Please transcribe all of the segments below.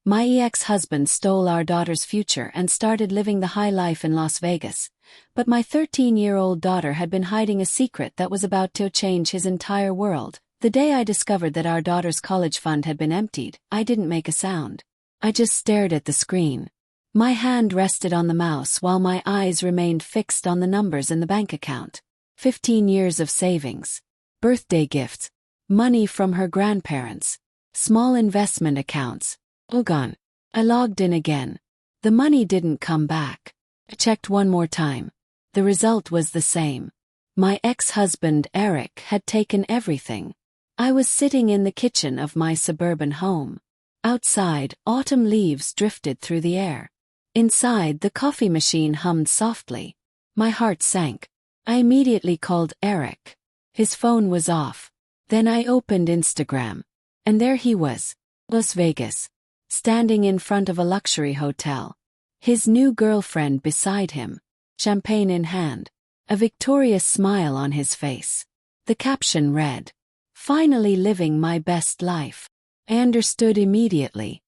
My ex-husband stole our daughter's future and started living the high life in Las Vegas, but my 13-year-old daughter had been hiding a secret that was about to change his entire world. The day I discovered that our daughter's college fund had been emptied, I didn't make a sound. I just stared at the screen. My hand rested on the mouse while my eyes remained fixed on the numbers in the bank account. 15 years of savings, birthday gifts, money from her grandparents, small investment accounts, all gone. I logged in again. The money didn't come back. I checked one more time. The result was the same. My ex-husband Eric had taken everything. I was sitting in the kitchen of my suburban home. Outside, autumn leaves drifted through the air. Inside, the coffee machine hummed softly. My heart sank. I immediately called Eric. His phone was off. Then I opened Instagram. And there he was, Las Vegas, standing in front of a luxury hotel. His new girlfriend beside him, champagne in hand, a victorious smile on his face. The caption read, "Finally living my best life." I understood immediately.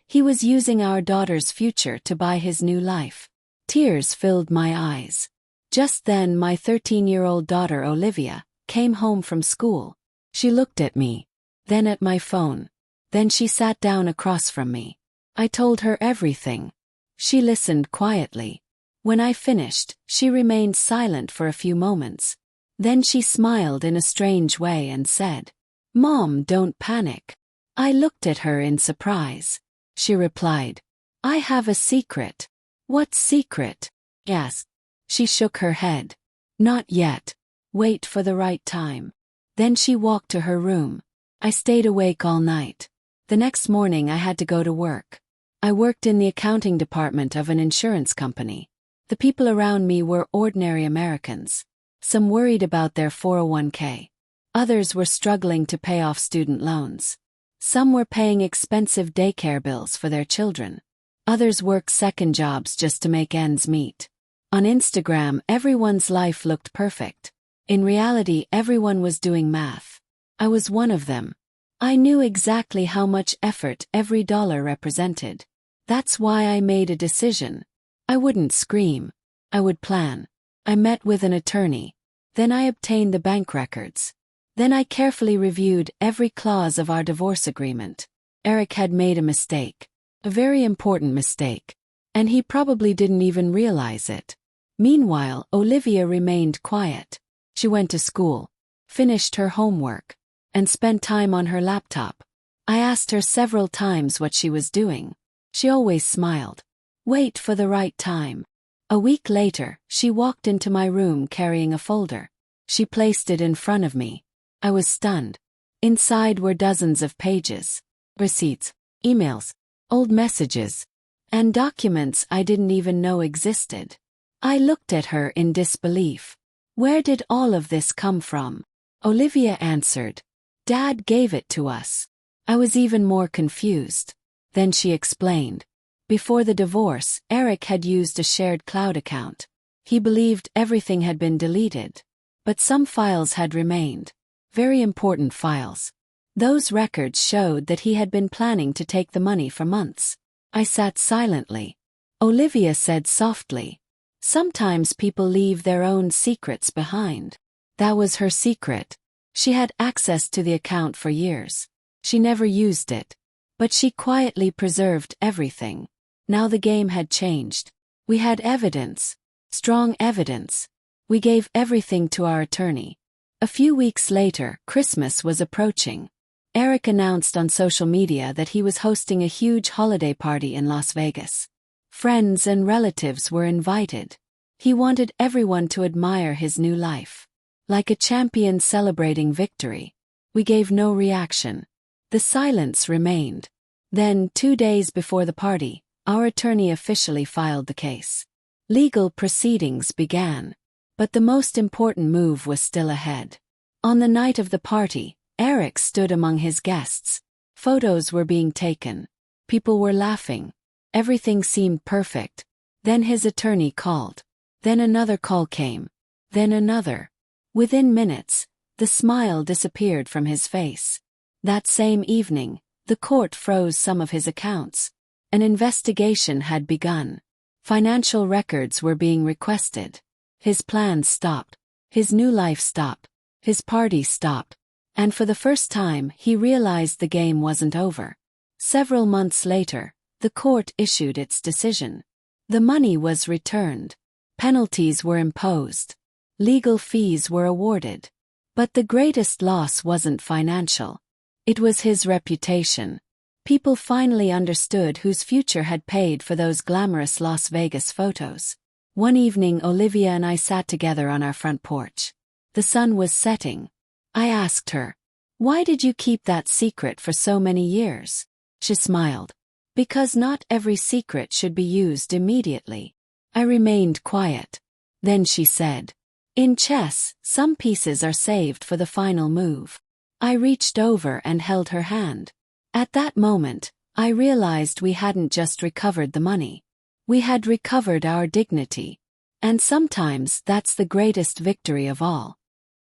He was using our daughter's future to buy his new life. Tears filled my eyes. Just then my 13-year-old daughter Olivia came home from school. She looked at me, then at my phone. Then she sat down across from me. I told her everything. She listened quietly. When I finished, she remained silent for a few moments. Then she smiled in a strange way and said, "Mom, don't panic." I looked at her in surprise. She replied, "I have a secret." "What secret?" I asked. She shook her head. "Not yet. Wait for the right time." Then she walked to her room. I stayed awake all night. The next morning I had to go to work. I worked in the accounting department of an insurance company. The people around me were ordinary Americans. Some worried about their 401k. Others were struggling to pay off student loans. Some were paying expensive daycare bills for their children. Others worked second jobs just to make ends meet. On Instagram, everyone's life looked perfect. In reality, everyone was doing math. I was one of them. I knew exactly how much effort every dollar represented. That's why I made a decision. I wouldn't scream. I would plan. I met with an attorney. Then I obtained the bank records. Then I carefully reviewed every clause of our divorce agreement. Eric had made a mistake. A very important mistake. And he probably didn't even realize it. Meanwhile, Olivia remained quiet. She went to school, finished her homework, and spent time on her laptop. I asked her several times what she was doing. She always smiled. Wait for the right time. A week later, she walked into my room carrying a folder. She placed it in front of me. I was stunned. Inside were dozens of pages, receipts, emails, old messages, and documents I didn't even know existed. I looked at her in disbelief. Where did all of this come from? Olivia answered, "Dad gave it to us." I was even more confused. Then she explained. Before the divorce, Eric had used a shared cloud account. He believed everything had been deleted. But some files had remained. Very important files. Those records showed that he had been planning to take the money for months. I sat silently. Olivia said softly, "Sometimes people leave their own secrets behind." That was her secret. She had access to the account for years. She never used it. But she quietly preserved everything. Now the game had changed. We had evidence. Strong evidence. We gave everything to our attorney. A few weeks later, Christmas was approaching. Eric announced on social media that he was hosting a huge holiday party in Las Vegas. Friends and relatives were invited. He wanted everyone to admire his new life. Like a champion celebrating victory. We gave no reaction. The silence remained. Then, 2 days before the party, our attorney officially filed the case. Legal proceedings began. But the most important move was still ahead. On the night of the party, Eric stood among his guests. Photos were being taken. People were laughing. Everything seemed perfect. Then his attorney called. Then another call came. Then another. Within minutes, the smile disappeared from his face. That same evening, The court froze some of his accounts. An investigation had begun. Financial records were being requested. His plans stopped. His new life stopped. His party stopped. And for the first time, he realized the game wasn't over. Several months later, the court issued its decision. The money was returned. Penalties were imposed. Legal fees were awarded. But the greatest loss wasn't financial. It was his reputation. People finally understood whose future had paid for those glamorous Las Vegas photos. One evening, Olivia and I sat together on our front porch. The sun was setting. I asked her, "Why did you keep that secret for so many years?" She smiled. "Because not every secret should be used immediately." I remained quiet. Then she said, "In chess, some pieces are saved for the final move." I reached over and held her hand. At that moment, I realized we hadn't just recovered the money. We had recovered our dignity. And sometimes that's the greatest victory of all.